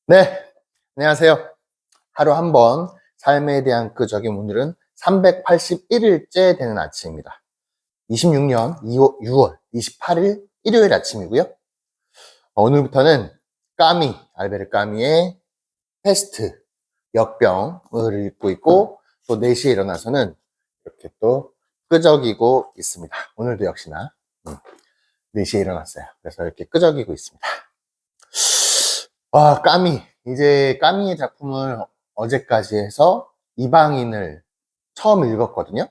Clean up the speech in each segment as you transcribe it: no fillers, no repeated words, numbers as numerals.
네, 안녕하세요. 하루 한 번 삶에 대한 끄적임. 오늘은 381일째 되는 아침입니다. 26년 6월 28일 일요일 아침이고요. 오늘부터는 알베르 까미의 페스트, 역병을 읽고 있고, 또 4시에 일어나서는 이렇게 또 끄적이고 있습니다. 오늘도 역시나 4시에 일어났어요. 그래서 이렇게 끄적이고 있습니다. 이제 까미의 작품을 어제까지 해서 이방인을 처음 읽었거든요.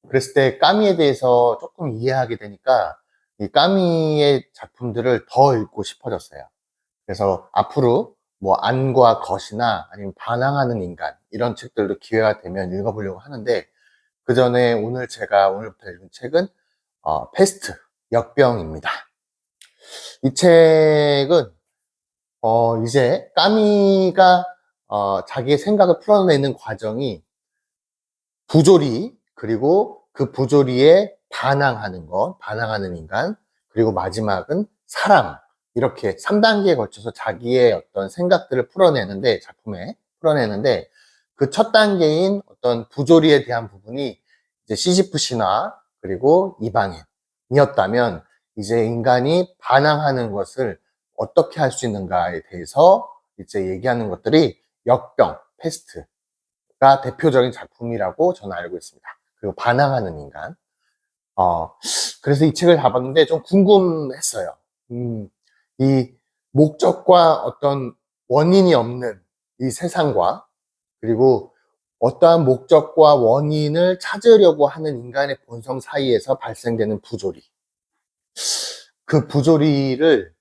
그랬을 때 까미에 대해서 조금 이해하게 되니까 이 까미의 작품들을 더 읽고 싶어졌어요. 그래서 앞으로 뭐 안과 것이나 아니면 반항하는 인간 이런 책들도 기회가 되면 읽어보려고 하는데, 그 전에 제가 오늘부터 읽은 책은 페스트, 역병입니다. 이 책은 이제 까미가 자기의 생각을 풀어내는 과정이 부조리, 그리고 그 부조리에 반항하는 인간, 그리고 마지막은 사랑, 이렇게 3단계에 걸쳐서 자기의 어떤 생각들을 작품에 풀어내는데, 그 첫 단계인 어떤 부조리에 대한 부분이 이제 시지프 신화, 그리고 이방인이었다면, 이제 인간이 반항하는 것을 어떻게 할 수 있는가에 대해서 이제 얘기하는 것들이 역병, 페스트가 대표적인 작품이라고 저는 알고 있습니다. 그리고 반항하는 인간. 어, 그래서 이 책을 잡았는데 좀 궁금했어요. 이 목적과 어떤 원인이 없는 이 세상과, 그리고 어떠한 목적과 원인을 찾으려고 하는 인간의 본성 사이에서 발생되는 부조리. 그 부조리를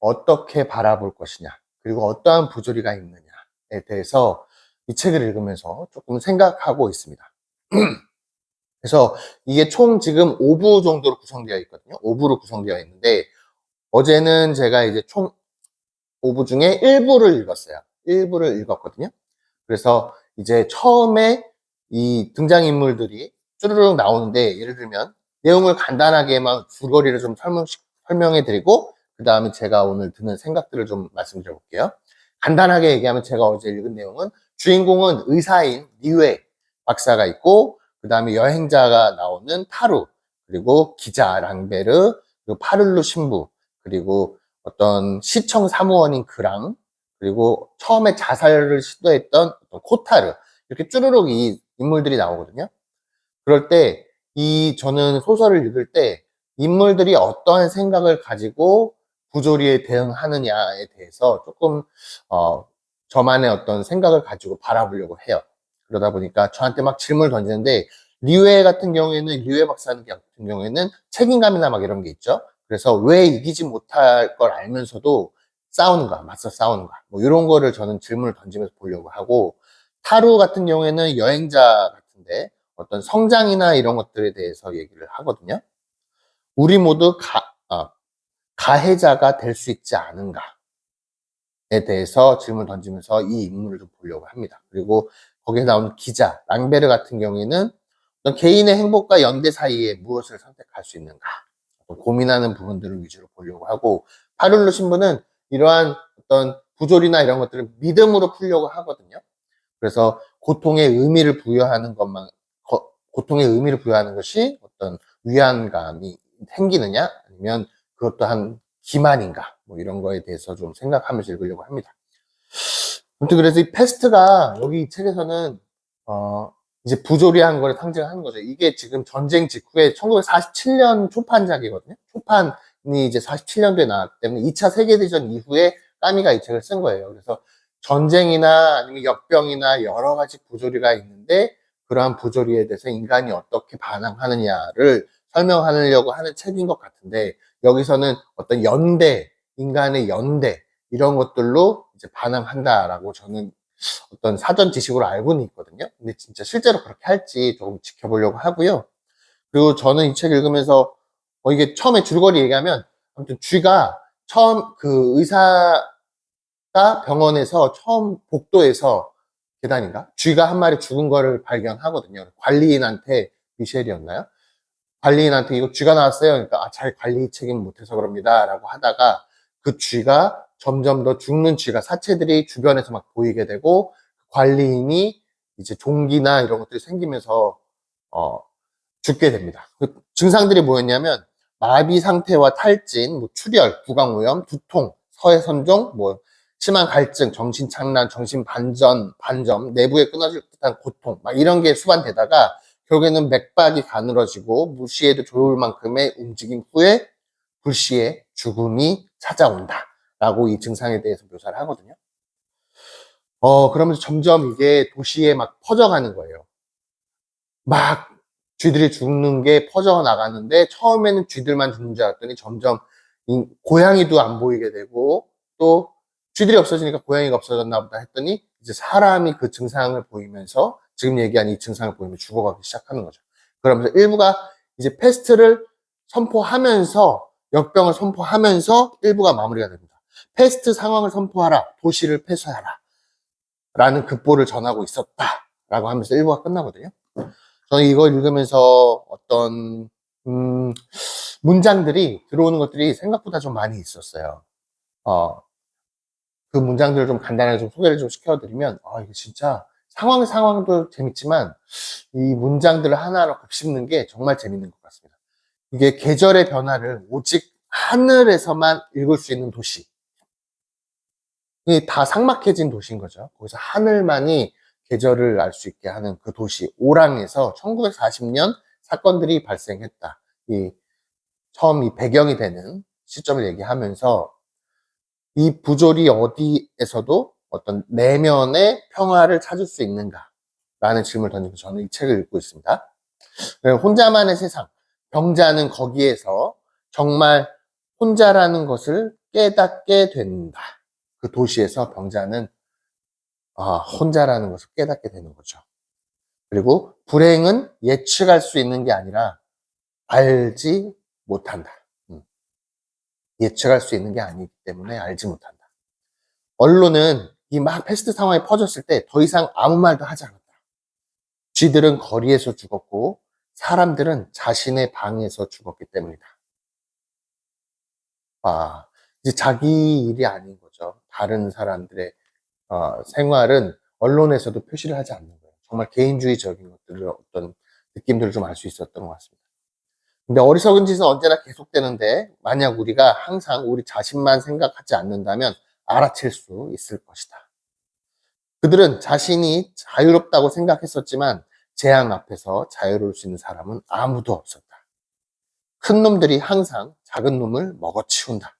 어떻게 바라볼 것이냐, 그리고 어떠한 부조리가 있느냐에 대해서 이 책을 읽으면서 조금 생각하고 있습니다. 그래서 이게 총 지금 5부 정도로 구성되어 있거든요. 5부로 구성되어 있는데, 어제는 제가 이제 총 5부 중에 1부를 읽었어요. 1부를 읽었거든요. 그래서 이제 처음에 이 등장인물들이 쭈르륵 나오는데, 예를 들면 내용을 간단하게만 줄거리를 좀 설명해 드리고, 그 다음에 제가 오늘 드는 생각들을 좀 말씀드려 볼게요. 간단하게 얘기하면, 제가 어제 읽은 내용은 주인공은 의사인 리웨 박사가 있고, 그 다음에 여행자가 나오는 타루, 그리고 기자 랑베르, 그리고 파를루 신부, 그리고 어떤 시청 사무원인 그랑, 그리고 처음에 자살을 시도했던 코타르, 이렇게 쭈르륵 이 인물들이 나오거든요. 그럴 때 저는 소설을 읽을 때 인물들이 어떠한 생각을 가지고 부조리에 대응하느냐에 대해서 조금 저만의 어떤 생각을 가지고 바라보려고 해요. 그러다 보니까 저한테 막 질문을 던지는데, 리웨 박사 같은 경우에는 책임감이나 막 이런 게 있죠. 그래서 왜 이기지 못할 걸 알면서도 맞서 싸우는가, 뭐 이런 거를 저는 질문을 던지면서 보려고 하고, 타루 같은 경우에는 여행자 같은데 어떤 성장이나 이런 것들에 대해서 얘기를 하거든요. 우리 모두 가해자가 될 수 있지 않은가에 대해서 질문을 던지면서 이 인물을 좀 보려고 합니다. 그리고 거기에 나오는 기자 랑베르 같은 경우에는 어떤 개인의 행복과 연대 사이에 무엇을 선택할 수 있는가, 고민하는 부분들을 위주로 보려고 하고, 파룰루 신부는 이러한 어떤 부조리나 이런 것들을 믿음으로 풀려고 하거든요. 그래서 고통의 의미를 부여하는 것이 어떤 위안감이 생기느냐, 아니면 그것 또한 기만인가, 뭐 이런 거에 대해서 좀 생각하면서 읽으려고 합니다. 아무튼 그래서 이 페스트가 여기 이 책에서는 이제 부조리한 걸 상징하는 거죠. 이게 지금 전쟁 직후에 1947년 초판작이거든요. 초판이 이제 47년도에 나왔기 때문에 2차 세계대전 이후에 까미가 이 책을 쓴 거예요. 그래서 전쟁이나 아니면 역병이나 여러 가지 부조리가 있는데, 그러한 부조리에 대해서 인간이 어떻게 반항하느냐를 설명하려고 하는 책인 것 같은데, 여기서는 어떤 인간의 연대, 이런 것들로 이제 반항한다라고 저는 어떤 사전 지식으로 알고는 있거든요. 근데 진짜 실제로 그렇게 할지 조금 지켜보려고 하고요. 그리고 저는 이 책 읽으면서 이게 처음에 줄거리 얘기하면, 아무튼 쥐가 처음 그 의사가 병원에서 처음 복도에서 계단인가? 쥐가 한 마리 죽은 거를 발견하거든요. 관리인한테, 미셸이었나요? 관리인한테 이거 쥐가 나왔어요. 그러니까 잘 관리 책임 못해서 그럽니다 라고 하다가, 그 쥐가 점점 더 죽는 쥐가, 사체들이 주변에서 막 보이게 되고, 관리인이 이제 종기나 이런 것들이 생기면서 죽게 됩니다. 그 증상들이 뭐였냐면 마비 상태와 탈진, 뭐 출혈, 구강오염, 두통, 서해선종, 뭐 심한 갈증, 정신착란, 반점, 내부에 끊어질 듯한 고통, 막 이런 게 수반되다가 결국에는 맥박이 가늘어지고 무시해도 좋을 만큼의 움직임 후에 불시에 죽음이 찾아온다 라고 이 증상에 대해서 묘사를 하거든요. 그러면서 점점 이게 도시에 막 퍼져가는 거예요. 막 쥐들이 죽는 게 퍼져 나가는데, 처음에는 쥐들만 죽는 줄 알았더니 점점 고양이도 안 보이게 되고, 또 쥐들이 없어지니까 고양이가 없어졌나 보다 했더니 이제 사람이 그 증상을 보이면서, 지금 얘기한 이 증상을 보이면 죽어가기 시작하는 거죠. 그러면서 일부가 이제 패스트를 선포하면서, 역병을 선포하면서 일부가 마무리가 됩니다. 패스트 상황을 선포하라, 도시를 폐쇄하라 라는 급보를 전하고 있었다 라고 하면서 일부가 끝나거든요. 저는 이걸 읽으면서 어떤 문장들이 들어오는 것들이 생각보다 좀 많이 있었어요. 그 문장들을 좀 간단하게 좀 소개를 좀 시켜드리면, 이게 진짜 상황도 재밌지만 이 문장들을 하나하나 곱씹는 게 정말 재밌는 것 같습니다. 이게 계절의 변화를 오직 하늘에서만 읽을 수 있는 도시, 이게 다 삭막해진 도시인 거죠. 거기서 하늘만이 계절을 알 수 있게 하는 그 도시 오랑에서 1940년 사건들이 발생했다. 처음 이 배경이 되는 시점을 얘기하면서, 이 부조리 어디에서도 어떤 내면의 평화를 찾을 수 있는가 라는 질문을 던지고 저는 이 책을 읽고 있습니다. 혼자만의 세상, 병자는 거기에서 정말 혼자라는 것을 깨닫게 된다. 그 도시에서 병자는 혼자라는 것을 깨닫게 되는 거죠. 그리고 불행은 예측할 수 있는 게 아니라 알지 못한다. 예측할 수 있는 게 아니기 때문에 알지 못한다. 언론은 이 막 패스트 상황이 퍼졌을 때 더 이상 아무 말도 하지 않았다. 쥐들은 거리에서 죽었고 사람들은 자신의 방에서 죽었기 때문이다. 이제 자기 일이 아닌 거죠. 다른 사람들의 생활은 언론에서도 표시를 하지 않는 거예요. 정말 개인주의적인 것들을, 어떤 느낌들을 좀 알 수 있었던 것 같습니다. 근데 어리석은 짓은 언제나 계속되는데, 만약 우리가 항상 우리 자신만 생각하지 않는다면 알아챌 수 있을 것이다. 그들은 자신이 자유롭다고 생각했었지만 재앙 앞에서 자유로울 수 있는 사람은 아무도 없었다. 큰 놈들이 항상 작은 놈을 먹어치운다.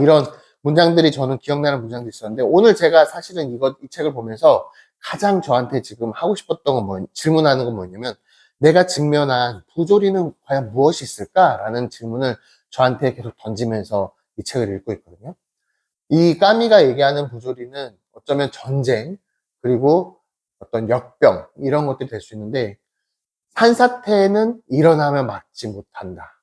이런 문장들이 저는 기억나는 문장들이 있었는데, 오늘 제가 사실은 이 책을 보면서 가장 저한테 지금 하고 싶었던 건 질문하는 건 뭐냐면, 내가 직면한 부조리는 과연 무엇이 있을까라는 질문을 저한테 계속 던지면서 이 책을 읽고 있거든요. 이 까미가 얘기하는 부조리는 어쩌면 전쟁, 그리고 어떤 역병, 이런 것들이 될 수 있는데, 산사태는 일어나면 막지 못한다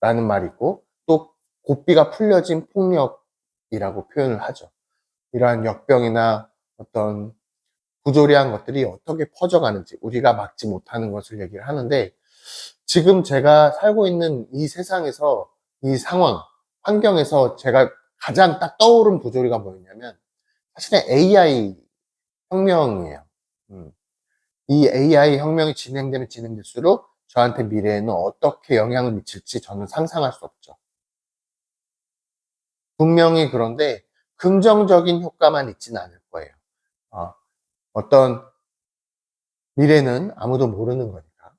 라는 말이 있고, 또 고삐가 풀려진 폭력이라고 표현을 하죠. 이러한 역병이나 어떤 부조리한 것들이 어떻게 퍼져가는지 우리가 막지 못하는 것을 얘기를 하는데, 지금 제가 살고 있는 이 세상에서, 이 상황, 환경에서 제가 가장 딱 떠오른 부조리가 뭐였냐면 사실은 AI 혁명이에요. 이 AI 혁명이 진행되면 진행될수록 저한테 미래에는 어떻게 영향을 미칠지 저는 상상할 수 없죠. 분명히 그런데 긍정적인 효과만 있지는 않을 거예요. 어떤 미래는 아무도 모르는 거니까.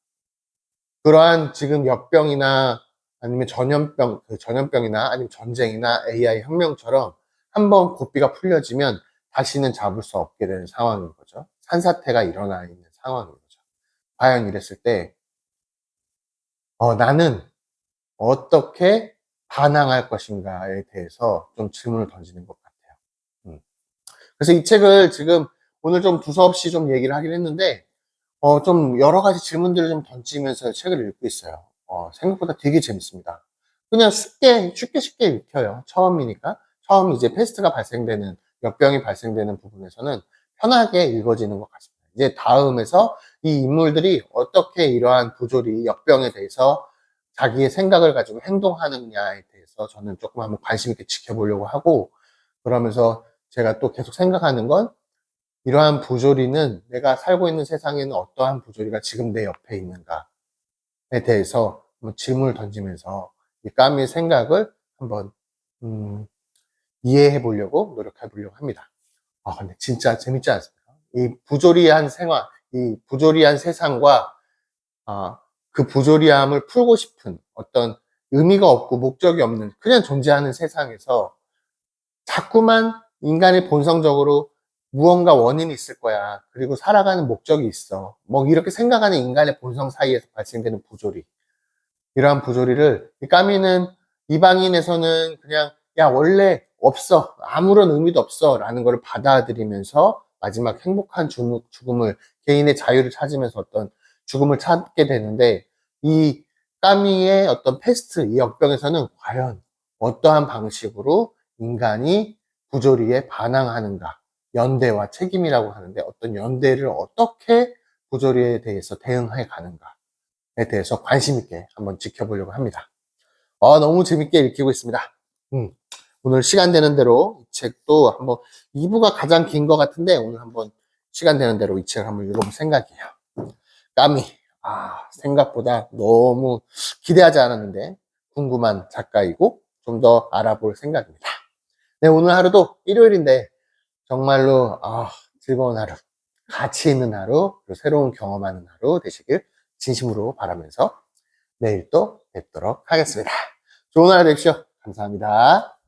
그러한 지금 역병이나 아니면 전염병이나 아니면 전쟁이나 AI 혁명처럼 한번 고삐가 풀려지면 다시는 잡을 수 없게 되는 상황인 거죠. 산사태가 일어나 있는 상황인 거죠. 과연 이랬을 때, 나는 어떻게 반항할 것인가에 대해서 좀 질문을 던지는 것 같아요. 그래서 이 책을 지금 오늘 좀 두서없이 좀 얘기를 하긴 했는데, 좀 여러 가지 질문들을 좀 던지면서 책을 읽고 있어요. 생각보다 되게 재밌습니다. 그냥 쉽게 읽혀요. 처음이니까. 처음 이제 패스트가 발생되는, 역병이 발생되는 부분에서는 편하게 읽어지는 것 같습니다. 이제 다음에서 이 인물들이 어떻게 이러한 부조리, 역병에 대해서 자기의 생각을 가지고 행동하느냐에 대해서 저는 조금 한번 관심 있게 지켜보려고 하고, 그러면서 제가 또 계속 생각하는 건 이러한 부조리는 내가 살고 있는 세상에는 어떠한 부조리가 지금 내 옆에 있는가에 대해서 한번 질문을 던지면서 이 까미의 생각을 한번 이해해 보려고 노력해 보려고 합니다. 아, 근데 진짜 재밌지 않습니까? 이 부조리한 생활, 이 부조리한 세상과 그 부조리함을 풀고 싶은 어떤 의미가 없고 목적이 없는 그냥 존재하는 세상에서 자꾸만 인간이 본성적으로 무언가 원인이 있을 거야. 그리고 살아가는 목적이 있어. 뭐 이렇게 생각하는 인간의 본성 사이에서 발생되는 부조리. 이러한 부조리를 이 까미는 이방인에서는 그냥 야 원래 없어. 아무런 의미도 없어. 라는 것을 받아들이면서 마지막 행복한 죽음을 개인의 자유를 찾으면서 어떤 죽음을 찾게 되는데 이 까미의 어떤 패스트, 이 역병에서는 과연 어떠한 방식으로 인간이 부조리에 반항하는가. 연대와 책임이라고 하는데 어떤 연대를 어떻게 부조리에 대해서 대응해 가는가에 대해서 관심 있게 한번 지켜보려고 합니다. 너무 재밌게 읽히고 있습니다. 오늘 시간 되는 대로 이 책도 한번 2부가 가장 긴 것 같은데 오늘 한번 시간 되는 대로 이 책을 한번 읽어볼 생각이에요. 까미. 생각보다 너무 기대하지 않았는데 궁금한 작가이고 좀 더 알아볼 생각입니다. 네, 오늘 하루도 일요일인데 정말로 즐거운 하루, 가치 있는 하루, 그리고 새로운 경험하는 하루 되시길 진심으로 바라면서 내일 또 뵙도록 하겠습니다. 좋은 하루 되십시오. 감사합니다.